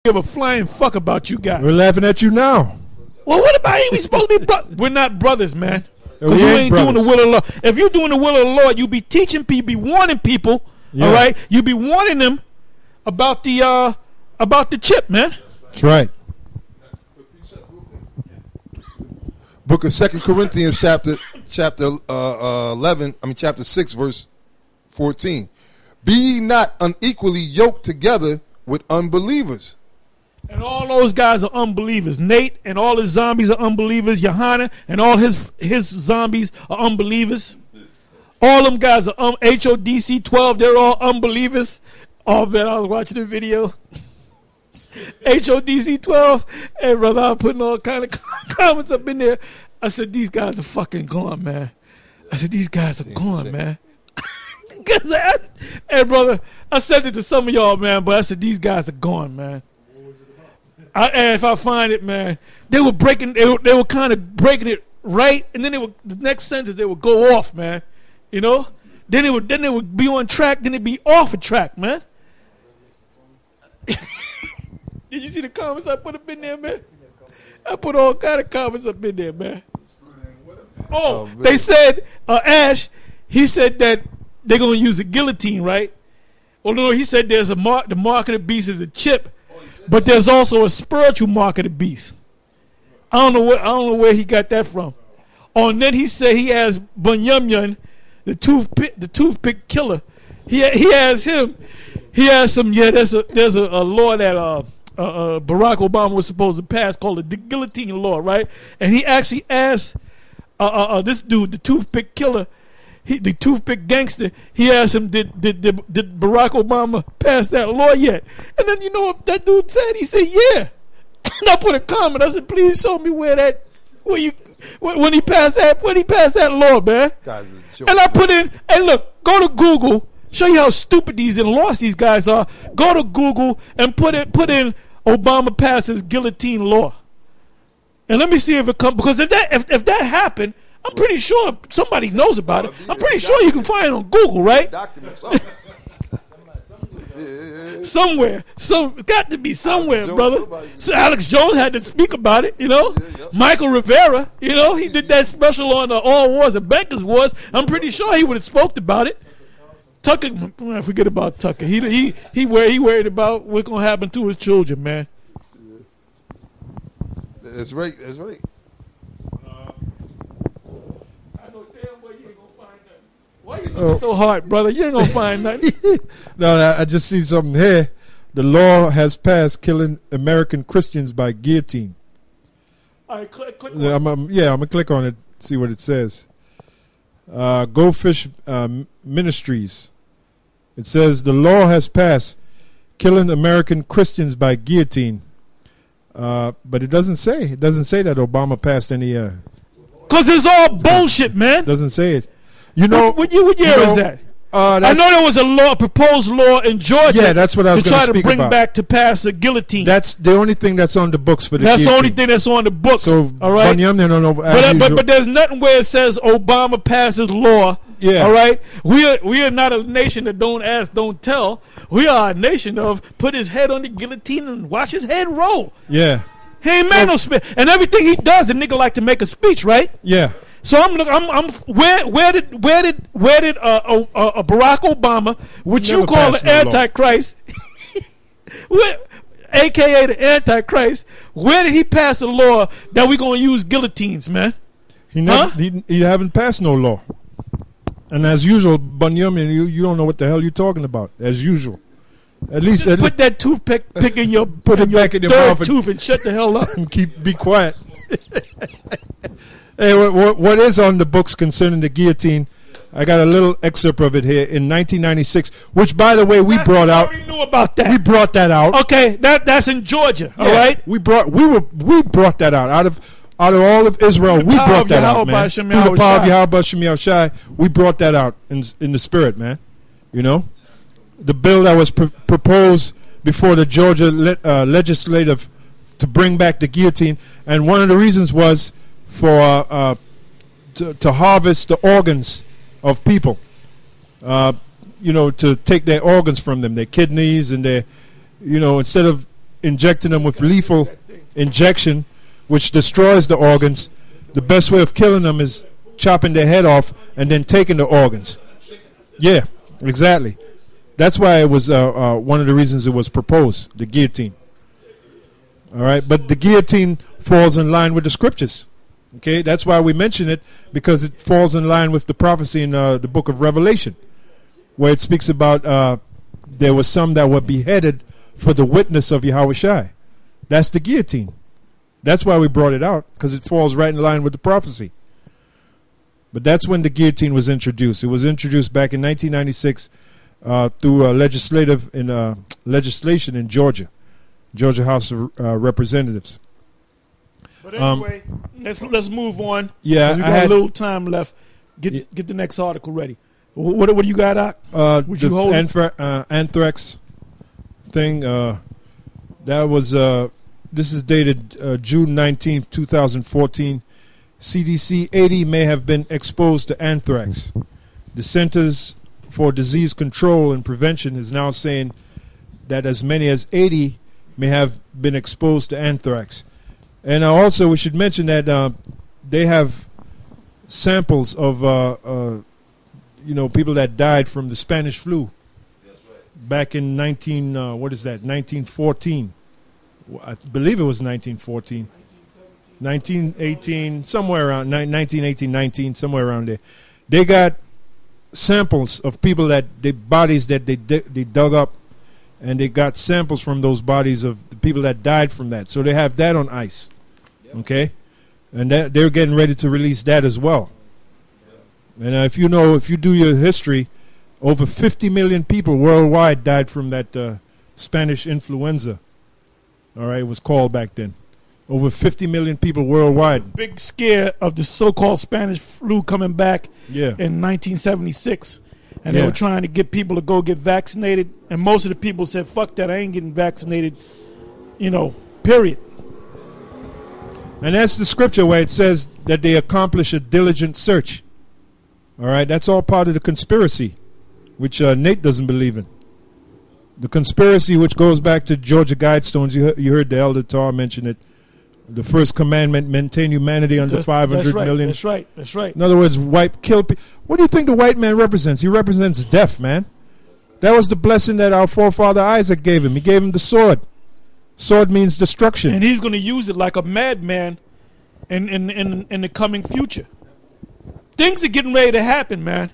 give a flying fuck about you guys. We're laughing at you now. Well, what about we supposed to be we're not brothers, man. Because We you ain't ain't doing the brothers. will of the Lord. If you're doing the will of the Lord, you be teaching people, you be warning people, Yeah. all right? You be warning them about the chip, man. That's right. Book of 2 Corinthians chapter 11, chapter 6, verse 14. Be ye not unequally yoked together with unbelievers. And all those guys are unbelievers. Nate and all his zombies are unbelievers. Johanna and all his zombies are unbelievers. All them guys are HODC 12. They're all unbelievers. Oh man, I was watching the video. HODC 12. Hey brother, I'm putting all kind of comments up in there. I said these guys are fucking gone, man. I said these guys are gone, man. Hey brother, I said it to some of y'all, man, but I said these guys are gone, man. And if I find it, man, they were breaking. They were kind of breaking it right, and then the next sentence they would go off, man. You know, then it would be on track, then it'd be off a track, man. Did you see the comments I put up in there, man? I put all kind of comments up in there, man. Oh, they said Ash. He said that they're gonna use a guillotine, right? Well, no, he said there's the mark of the beast is a chip. But there's also a spiritual mark of the beast. I don't know where he got that from. Oh, and then he said he has Bunyamin, the toothpick killer. He has him. He has some. Yeah, there's a law that Barack Obama was supposed to pass called the guillotine law, right? And he actually asked this dude, the toothpick killer, the toothpick gangster, he asked him, did Barack Obama pass that law yet? And then you know what that dude said? He said, yeah. And I put a comment. I said, please show me when he passed that law, man. And I put in, hey look, go to Google, show you how stupid and lost these guys are. Go to Google and put in Obama passes guillotine law. And let me see if it comes, because if that happened, I'm pretty sure somebody knows about it. I'm pretty sure you can find it on Google, right? Somewhere. It's got to be somewhere, brother. So Alex Jones had to speak about it, you know. Michael Rivera, you know, he did that special on the All Wars and Bankers Wars. I'm pretty sure he would have spoke about it. Tucker, I forget about Tucker. He worried about what's gonna happen to his children, man. That's right. That's right. Why you looking so hard, brother? You ain't gonna find nothing. No, I just see something here. The law has passed killing American Christians by guillotine. All right, click on I'm gonna click on it, see what it says. Goldfish Ministries. It says the law has passed killing American Christians by guillotine. But it doesn't say. It doesn't say that Obama passed any. Because it's all bullshit, man. Doesn't say it. You know what year is that? I know there was a proposed law in Georgia. Yeah, that's what I was going to speak about. To try to bring back to pass a guillotine. That's the only thing that's on the books for the That's guillotine. the only thing that's on the books. So, all right. But there's nothing where it says Obama passes law. Yeah. All right. We are not a nation that don't ask, don't tell. We are a nation of put his head on the guillotine and watch his head roll. Yeah. He ain't made no speech, and everything he does, the nigga like to make a speech, right? Yeah. So where did Barack Obama, which you call the Antichrist, aka the Antichrist, where did he pass a law that we're gonna use guillotines, man? He haven't passed no law. And as usual, Bunyamin, you don't know what the hell you're talking about. As usual. At least put that toothpick in your put it back in your mouth tooth and shut the hell up and be quiet. Hey, what is on the books concerning the guillotine? I got a little excerpt of it here in 1996, which, by the way, we brought out. I already knew about that. We brought that out. Okay, that's in Georgia. All right. We brought that out of all of Israel. We brought that out, man. Through the power of Yahweh Shem Yahushai, we brought that out in the spirit, man. You know, the bill that was proposed before the Georgia legislative to bring back the guillotine, and one of the reasons was for to harvest the organs of people, to take their organs from them, their kidneys and their, instead of injecting them with lethal injection, which destroys the organs. The best way of killing them is chopping their head off and then taking the organs. Yeah, exactly. That's why it was one of the reasons it was proposed, the guillotine. All right, but the guillotine falls in line with the scriptures. Okay, that's why we mention it, because it falls in line with the prophecy in the book of Revelation, where it speaks about there was some that were beheaded for the witness of Yahushua. That's the guillotine. That's why we brought it out, because it falls right in line with the prophecy. But that's when the guillotine was introduced. It was introduced back in 1996 through legislation in Georgia House of Representatives. But anyway, let's move on. Yeah, we got a little time left. Get the next article ready. What do you got out? What you hold? Anthrax thing. That was. This is dated June 19th, 2014. CDC 80 may have been exposed to anthrax. The Centers for Disease Control and Prevention is now saying that as many as 80 may have been exposed to anthrax. And also we should mention that they have samples of people that died from the Spanish flu back in 1914. I believe it was 1914. 1918, somewhere around 1918, 19, somewhere around there. They got samples of people that they dug up, and they got samples from those bodies of the people that died from that. So they have that on ice, okay, and they're getting ready to release that as well. And if you do your history, over 50 million people worldwide died from that Spanish influenza. All right, it was called back then. Over 50 million people worldwide. Big scare of the so-called Spanish flu coming back in 1976. And they were trying to get people to go get vaccinated. And most of the people said, fuck that, I ain't getting vaccinated, period. And that's the scripture where it says that they accomplish a diligent search. All right, that's all part of the conspiracy, which Nate doesn't believe in. The conspiracy, which goes back to Georgia Guidestones, you heard the Elder Tar mention it. The first commandment: maintain humanity under 500 million. That's right. In other words, kill people. What do you think the white man represents? He represents death, man. That was the blessing that our forefather Isaac gave him. He gave him the sword. Sword means destruction. And he's going to use it like a madman in the coming future. Things are getting ready to happen, man.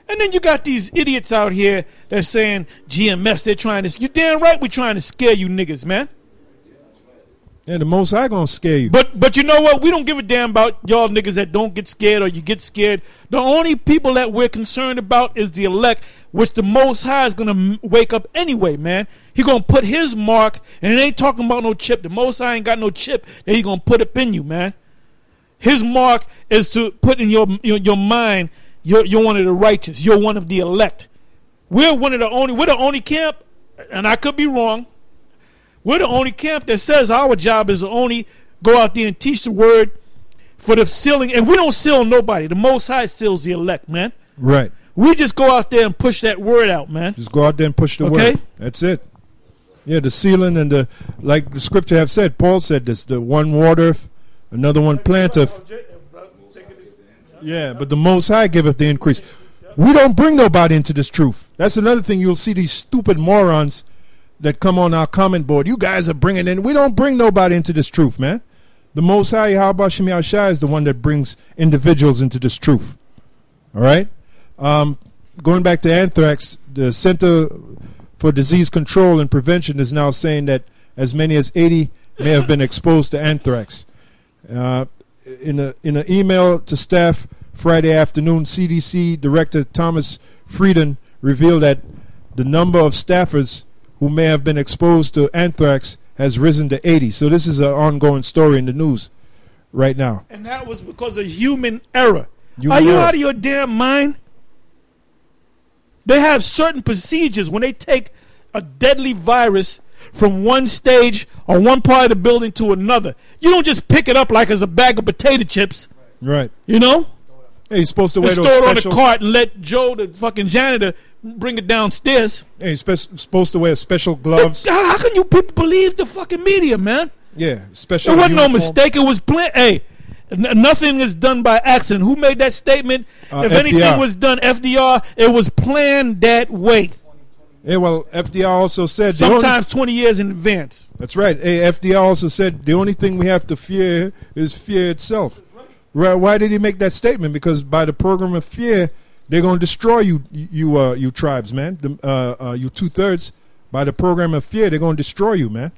And then you got these idiots out here that's saying GMS, they're trying to... You're damn right we're trying to scare you niggas, man. Yeah, the Most High gonna scare you. But you know what? We don't give a damn about y'all niggas that don't get scared or you get scared. The only people that we're concerned about is the elect, which the Most High is gonna wake up anyway, man. He gonna put his mark, and it ain't talking about no chip. The Most High ain't got no chip that he gonna put up in you, man. His mark is to put in your mind, you're one of the righteous. You're one of the elect. We're the only camp, and I could be wrong. We're the only camp that says our job is to only go out there and teach the word for the sealing. And we don't seal nobody. The Most High seals the elect, man. Right. We just go out there and push that word out, man. Just go out there and push the word. That's it. Yeah, the sealing and like the scripture have said, Paul said this, the one watereth, another one planteth. Yeah, but the Most High giveth the increase. We don't bring nobody into this truth. That's another thing you'll see these stupid morons that come on our comment board. You guys are bringing in. We don't bring nobody into this truth, man. The Most High, Yahweh Shem Yahushua, is the one that brings individuals into this truth. All right? Going back to anthrax, the Center for Disease Control and Prevention is now saying that as many as 80 may have been exposed to anthrax. In an email to staff Friday afternoon, CDC Director Thomas Frieden revealed that the number of staffers who may have been exposed to anthrax has risen to 80. So this is an ongoing story in the news right now. And that was because of human error. Are you out of your damn mind? They have certain procedures when they take a deadly virus from one stage or one part of the building to another. You don't just pick it up like it's a bag of potato chips. Right. You know? Hey, he's supposed to wear those store it on the cart and let Joe, the fucking janitor, bring it downstairs. Hey, he's supposed to wear special gloves. How can you people believe the fucking media, man? Yeah, special. It wasn't no mistake. It was planned. Hey, nothing is done by accident. Who made that statement? If FDR. anything was done, FDR, it was planned that way. Yeah, well, FDR also said sometimes 20 years in advance. That's right. Hey, FDR also said the only thing we have to fear is fear itself. Right? Why did he make that statement? Because by the program of fear, they're going to destroy you tribes, man. You 2/3. By the program of fear, they're going to destroy you, man.